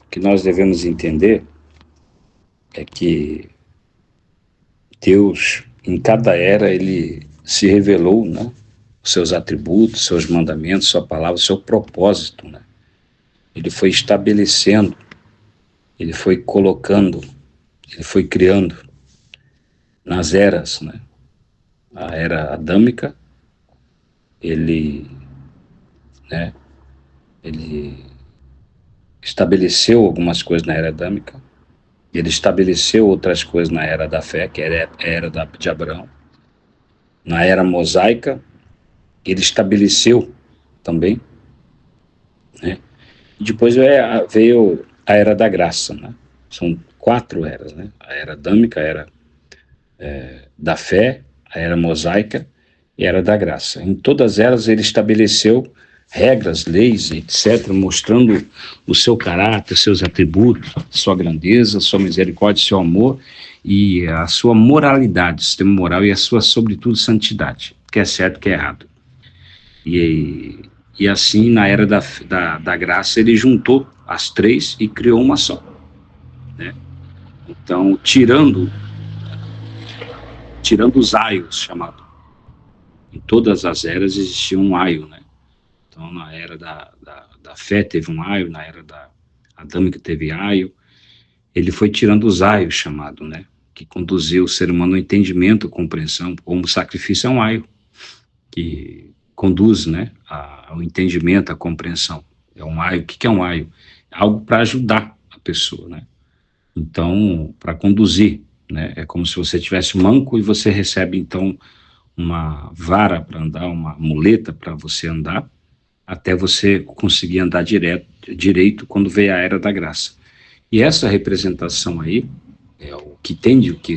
O que nós devemos entender é que Deus, em cada era, ele se revelou, né? Os seus atributos, seus mandamentos, sua palavra, seu propósito, né? Ele foi estabelecendo, ele foi colocando, ele foi criando nas eras, né? A era adâmica, ele, né? Ele estabeleceu algumas coisas na era adâmica, ele estabeleceu outras coisas na era da fé, que era a era de Abraão. Na era mosaica, ele estabeleceu também, né? E depois veio a era da graça, né? São 4 eras, né? A era adâmica, a era da fé, a era mosaica e a era da graça. Em todas elas ele estabeleceu regras, leis, etc., mostrando o seu caráter, seus atributos, sua grandeza, sua misericórdia, seu amor e a sua moralidade, sistema moral e a sua, sobretudo, santidade, que é certo, que é errado. E assim, na era da graça, ele juntou as 3 e criou uma só, né? Então, tirando os aios, chamado. Em todas as eras existia um aio, né? Então, na era da fé teve um aio, na era da adâmica teve aio. Ele foi tirando os aios, chamado, né? Que conduziu o ser humano ao entendimento, compreensão, como o sacrifício é um aio, que conduz, né, ao entendimento, à compreensão. É um aio. O que é um aio? É algo para ajudar a pessoa, né? Então, para conduzir, né? É como se você tivesse manco e você recebe, então, uma vara para andar, uma muleta para você andar, até você conseguir andar direito quando veio a era da graça. E essa representação aí, o que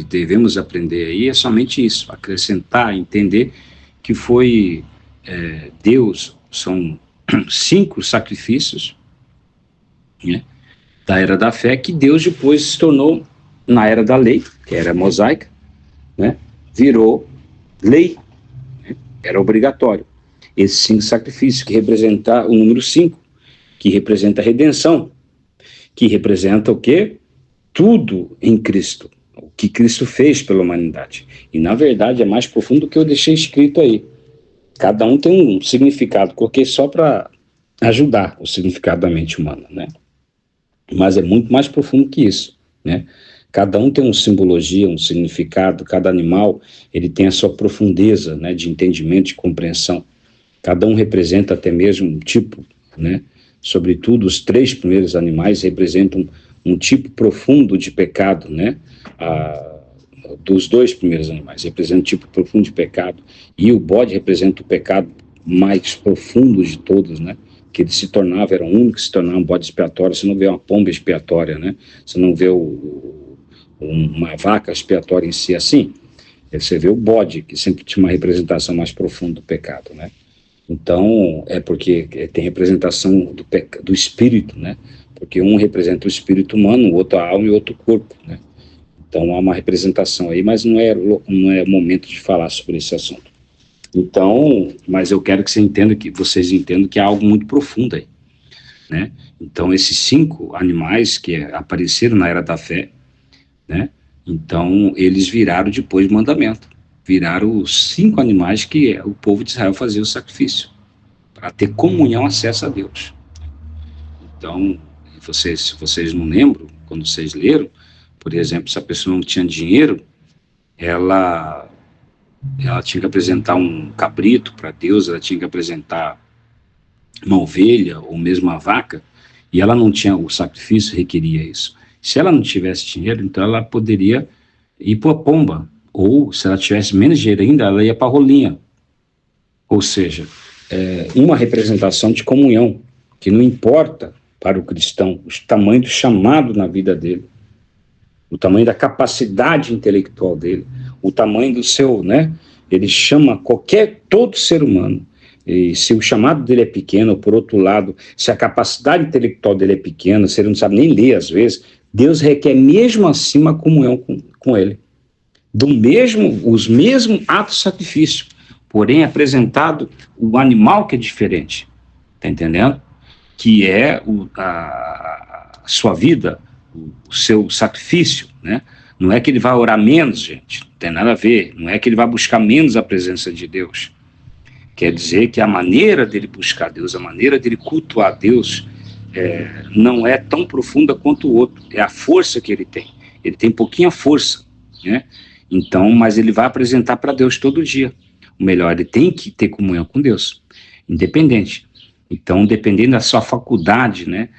devemos aprender aí é somente isso, acrescentar, entender que foi Deus, são 5 sacrifícios, né, da era da fé, que Deus depois se tornou, na era da lei, que era mosaica, né, virou lei, né, era obrigatório. Esses 5 sacrifícios, que representa o número 5, que representa a redenção, que representa o quê? Tudo em Cristo, o que Cristo fez pela humanidade. E, na verdade, é mais profundo do que eu deixei escrito aí. Cada um tem um significado, coloquei só para ajudar o significado da mente humana, né? Mas é muito mais profundo que isso, né? Cada um tem uma simbologia, um significado, cada animal ele tem a sua profundeza, né, de entendimento, de compreensão. Cada um representa até mesmo um tipo, né? Sobretudo os 3 primeiros animais representam um tipo profundo de pecado, né? Dos 2 primeiros animais representa um tipo profundo de pecado, e o bode representa o pecado mais profundo de todos, né? Que ele se tornava, era o único que se tornava um bode expiatório. Você não vê uma pomba expiatória, né? Você não vê uma vaca expiatória em si assim. Você vê o bode, que sempre tinha uma representação mais profunda do pecado, né? Então, é porque tem representação do espírito, né? Porque um representa o espírito humano, o outro a alma e o outro o corpo, né? Então, há uma representação aí, mas não é o momento de falar sobre esse assunto. Então, mas eu quero que vocês entendam que há algo muito profundo aí, né? Então, esses 5 animais que apareceram na era da fé, né? Então, eles viraram depois mandamento. Viraram os 5 animais que o povo de Israel fazia o sacrifício, para ter comunhão, acesso a Deus. Então, se vocês não lembram, quando vocês leram, por exemplo, se a pessoa não tinha dinheiro, ela tinha que apresentar um cabrito para Deus, ela tinha que apresentar uma ovelha ou mesmo uma vaca, e ela não tinha, o sacrifício requeria isso. Se ela não tivesse dinheiro, então ela poderia ir para a pomba, ou se ela tivesse menos dinheiro ainda, ela ia para a rolinha. Ou seja, uma representação de comunhão, que não importa para o cristão o tamanho do chamado na vida dele, o tamanho da capacidade intelectual dele, o tamanho do seu, né? Ele chama todo ser humano. E se o chamado dele é pequeno, ou por outro lado, se a capacidade intelectual dele é pequena, se ele não sabe nem ler às vezes, Deus requer mesmo assim uma comunhão com ele. Os mesmos atos de sacrifício, porém apresentado o animal que é diferente. Tá entendendo? que é a sua vida, o seu sacrifício, né? Não é que ele vai orar menos, gente, não tem nada a ver. Não é que ele vai buscar menos a presença de Deus. Quer dizer que a maneira dele buscar Deus, a maneira dele cultuar Deus, não é tão profunda quanto o outro. É a força que ele tem. Ele tem pouquinha força, né? Então, mas ele vai apresentar para Deus todo dia. O melhor, ele tem que ter comunhão com Deus, independente. Então, dependendo da sua faculdade, né?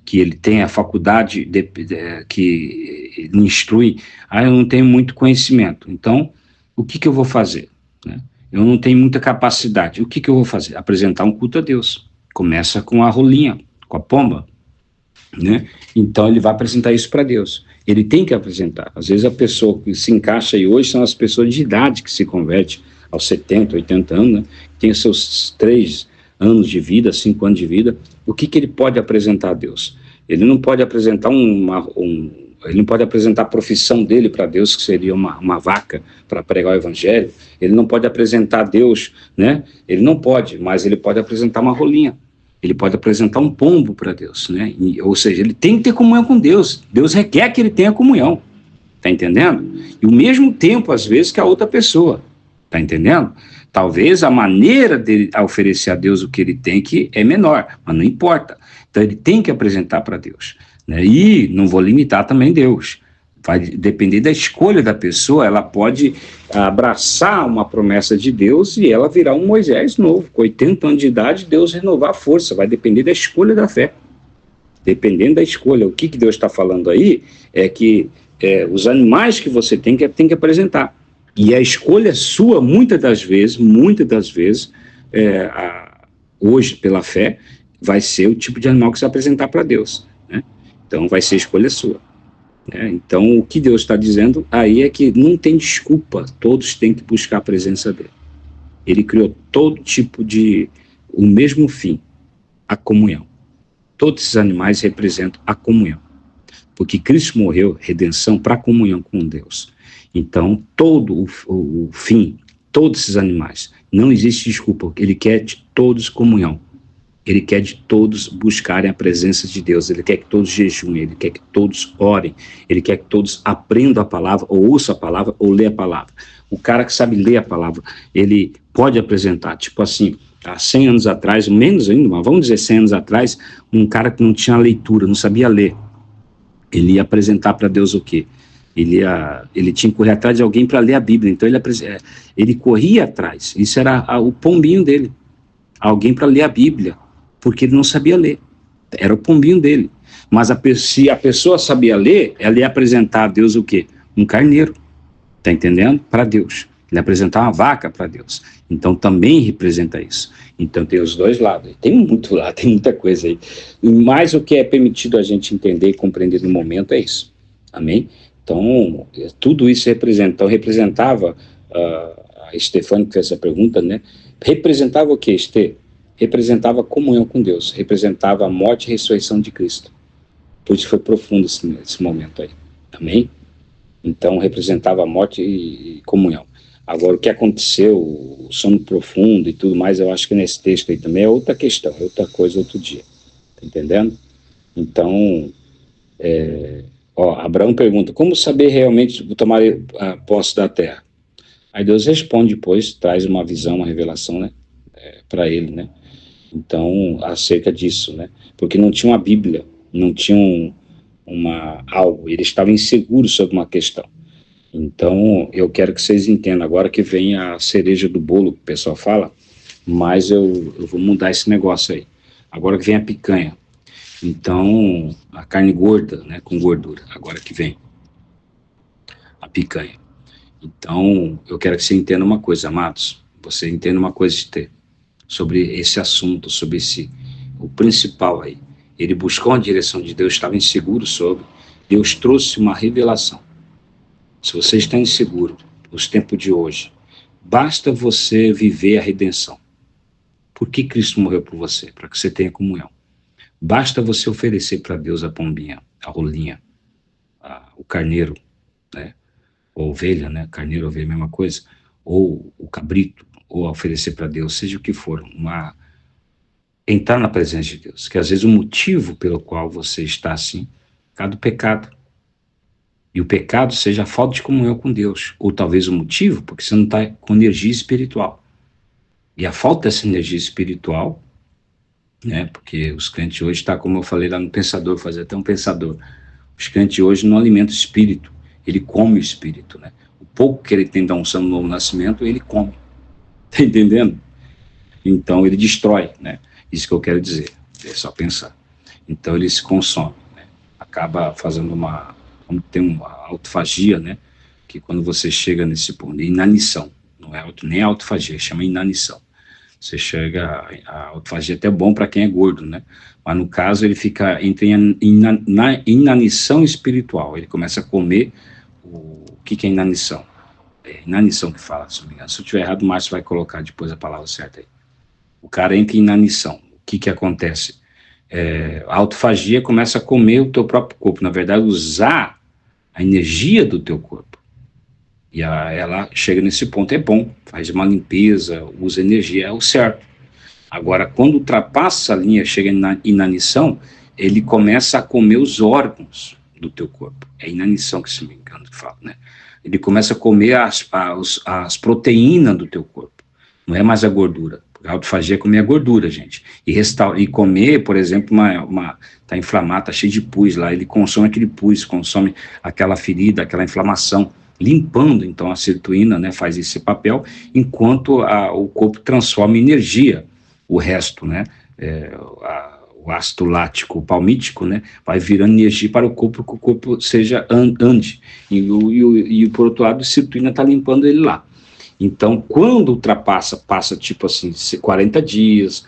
Que ele tem a faculdade que ele instrui, eu não tenho muito conhecimento. Então, o que eu vou fazer, né? Eu não tenho muita capacidade. O que eu vou fazer? Apresentar um culto a Deus. Começa com a rolinha, com a pomba, né? Então ele vai apresentar isso para Deus. Ele tem que apresentar. Às vezes a pessoa que se encaixa aí hoje são as pessoas de idade que se convertem aos 70, 80 anos, né? Tem os seus 3 anos de vida, 5 anos de vida. O que ele pode apresentar a Deus? Ele não pode apresentar ele não pode apresentar a profissão dele para Deus, que seria uma vaca para pregar o evangelho. Ele não pode apresentar a Deus, né? Ele não pode, mas ele pode apresentar uma rolinha. Ele pode apresentar um pombo para Deus, né? Ou seja, ele tem que ter comunhão com Deus. Deus requer que ele tenha comunhão. Tá entendendo? E o mesmo tempo, às vezes, que a outra pessoa. Tá entendendo? Talvez a maneira dele oferecer a Deus o que ele tem que é menor, mas não importa. Então ele tem que apresentar para Deus, né? E não vou limitar também Deus. Vai depender da escolha da pessoa. Ela pode abraçar uma promessa de Deus e ela virar um Moisés novo. Com 80 anos de idade, Deus renovar a força. Vai depender da escolha da fé. Dependendo da escolha. O que Deus está falando aí é que os animais que você tem que apresentar. E a escolha sua, muitas das vezes, hoje, pela fé, vai ser o tipo de animal que você vai apresentar para Deus, né? Então, vai ser escolha sua. Então, o que Deus está dizendo aí é que não tem desculpa, todos têm que buscar a presença dele. Ele criou todo tipo o mesmo fim, a comunhão. Todos esses animais representam a comunhão, porque Cristo morreu, redenção, para a comunhão com Deus. Então, todo o fim, todos esses animais, não existe desculpa, ele quer de todos comunhão. Ele quer de todos buscarem a presença de Deus. Ele quer que todos jejuem, ele quer que todos orem, ele quer que todos aprendam a palavra, ou ouçam a palavra, ou leiam a palavra. O cara que sabe ler a palavra, ele pode apresentar, tipo assim, há 100 anos atrás, menos ainda, mas vamos dizer 100 anos atrás, um cara que não tinha leitura, não sabia ler, ele ia apresentar para Deus o quê? Ele tinha que correr atrás de alguém para ler a Bíblia, então ele corria atrás, isso era o pombinho dele, alguém para ler a Bíblia, porque ele não sabia ler, era o pombinho dele. Mas se a pessoa sabia ler, ela ia apresentar a Deus o quê? Um carneiro, tá entendendo? Para Deus. Ele ia apresentar uma vaca para Deus. Então também representa isso. Então tem os dois lados. Tem muito lá, tem muita coisa aí. Mas o que é permitido a gente entender e compreender no momento é isso. Amém? Então, tudo isso representa. Então, representava, a Estefânia que fez essa pergunta, né? Representava o que, Estê? Representava a comunhão com Deus, representava a morte e ressurreição de Cristo. Por isso foi profundo esse momento aí. Amém? Então, representava a morte e comunhão. Agora, o que aconteceu, o sono profundo e tudo mais, eu acho que nesse texto aí também é outra questão, é outra coisa, outro dia. Tá entendendo? Então, Abraão pergunta, como saber realmente tomar a posse da terra? Aí Deus responde depois, traz uma visão, uma revelação, né, para ele, né? Então, acerca disso, né? Porque não tinha uma Bíblia, não tinha algo, ele estava inseguro sobre uma questão. Então, eu quero que vocês entendam, agora que vem a cereja do bolo, que o pessoal fala, mas eu vou mudar esse negócio aí. Agora que vem a picanha. Então, a carne gorda, né, com gordura, agora que vem a picanha. Então, eu quero que você entenda uma coisa, amados, você entenda uma coisa sobre esse assunto, sobre o principal aí. Ele buscou a direção de Deus, estava inseguro sobre, Deus trouxe uma revelação. Se você está inseguro, nos tempos de hoje, basta você viver a redenção. Por que Cristo morreu por você? Para que você tenha comunhão. Basta você oferecer para Deus a pombinha, a rolinha, o carneiro, né? A ovelha, né? Carneiro, ovelha, a mesma coisa. Ou o cabrito, ou oferecer para Deus, seja o que for, entrar na presença de Deus. Que às vezes o motivo pelo qual você está assim é por causa do pecado. E o pecado seja a falta de comunhão com Deus. Ou talvez o motivo, porque você não está com energia espiritual. E a falta dessa energia espiritual, né, porque os crentes hoje estão, como eu falei lá no Pensador, fazer até um Pensador, os crentes hoje não alimentam o espírito, ele come o espírito, né? O pouco que ele tem da unção do novo nascimento, ele come. Tá entendendo? Então ele destrói, né? Isso que eu quero dizer, é só pensar. Então ele se consome, né? Acaba fazendo tem uma autofagia, né? Que quando você chega nesse ponto, inanição, não é nem autofagia, chama inanição. Você chega, a autofagia é até bom para quem é gordo, né? Mas no caso ele na inanição espiritual, ele começa a comer o que é inanição? É inanição que fala, se não me engano. Se eu estiver errado, o Márcio vai colocar depois a palavra certa aí. O cara entra em inanição. O que acontece? A autofagia começa a comer o teu próprio corpo, na verdade usar a energia do teu corpo. E ela chega nesse ponto, é bom, faz uma limpeza, usa energia, é o certo. Agora, quando ultrapassa a linha, chega na inanição, ele começa a comer os do teu corpo. É inanição que se me engano que fala, né? Ele começa a comer as proteínas do teu corpo, não é mais a gordura. A autofagia é comer a gordura, gente. E comer, por exemplo, tá inflamado, tá cheio de pus lá, ele consome aquele pus, consome aquela ferida, aquela inflamação, limpando, então, a sirtuína, né, faz esse papel, enquanto o corpo transforma em energia o resto, né, o ácido lático palmítico, né, vai virando energia para o corpo, que o corpo ande, e por outro lado, a sirtuína está limpando ele lá. Então, quando passa tipo assim, 40 dias,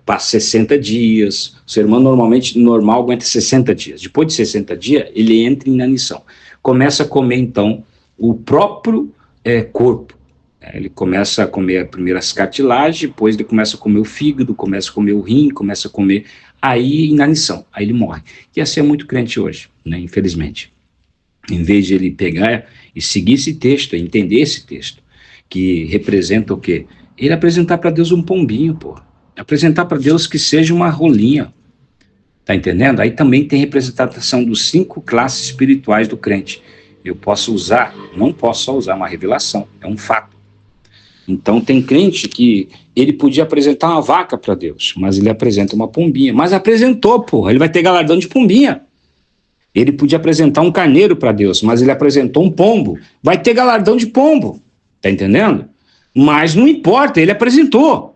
passa 60 dias, o ser humano normal aguenta 60 dias. Depois de 60 dias, ele entra em inanição. Começa a comer, então, o próprio corpo. Ele começa a comer primeiro as cartilagens, depois ele começa a comer o fígado, começa a comer o rim, começa a comer, aí inanição, aí ele morre. E assim é muito crente hoje, né, infelizmente. Em vez de ele pegar e seguir esse texto, entender esse texto, que representa o quê? Ele apresentar para Deus um pombinho, pô. Apresentar para Deus que seja uma rolinha. Tá entendendo? Aí também tem representação dos 5 classes espirituais do crente. Eu posso usar, não posso só usar uma revelação, é um fato. Então tem crente que ele podia apresentar uma vaca para Deus, mas ele apresenta uma pombinha. Mas apresentou, pô, ele vai ter galardão de pombinha. Ele podia apresentar um carneiro para Deus, mas ele apresentou um pombo, vai ter galardão de pombo. Tá entendendo? Mas não importa, ele apresentou.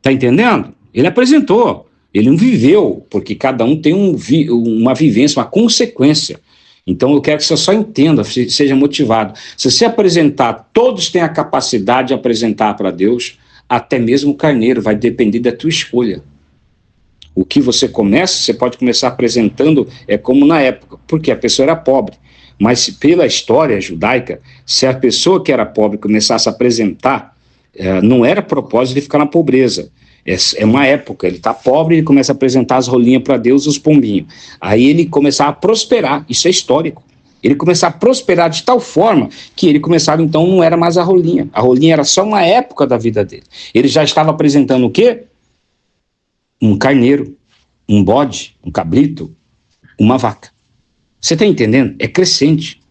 Tá entendendo? Ele apresentou. Ele não viveu, porque cada um tem uma vivência, uma consequência. Então eu quero que você só entenda, seja motivado. Se você apresentar, todos têm a capacidade de apresentar para Deus, até mesmo o carneiro, vai depender da tua escolha. O que você começa, você pode começar apresentando, como na época, porque a pessoa era pobre. Mas pela história judaica, se a pessoa que era pobre começasse a apresentar, não era propósito de ficar na pobreza. É uma época, ele está pobre, ele começa a apresentar as rolinhas para Deus, os pombinhos. Aí ele começava a prosperar, isso é histórico. Ele começava a prosperar de tal forma que ele começava, então, não era mais a rolinha. A rolinha era só uma época da vida dele. Ele já estava apresentando o quê? Um carneiro, um bode, um cabrito, uma vaca. Você está entendendo? É crescente.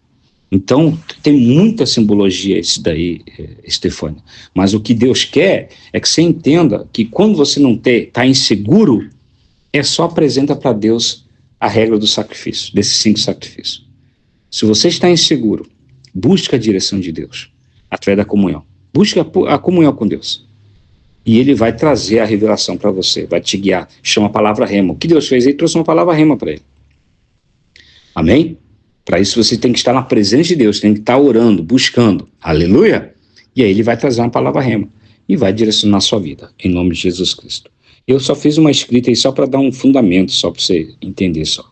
Então, tem muita simbologia isso daí, Estefânia. Mas o que Deus quer é que você entenda que quando você não está inseguro, só apresenta para Deus a regra do sacrifício, desses 5 sacrifícios. Se você está inseguro, busca a direção de Deus, através da comunhão. Busca a comunhão com Deus. E Ele vai trazer a revelação para você, vai te guiar. Chama a palavra rema. O que Deus fez? Ele trouxe uma palavra rema para ele. Amém? Para isso você tem que estar na presença de Deus, tem que estar orando, buscando. Aleluia? E aí Ele vai trazer uma palavra rema e vai direcionar a sua vida, em nome de Jesus Cristo. Eu só fiz uma escrita aí só para dar um fundamento, só para você entender só.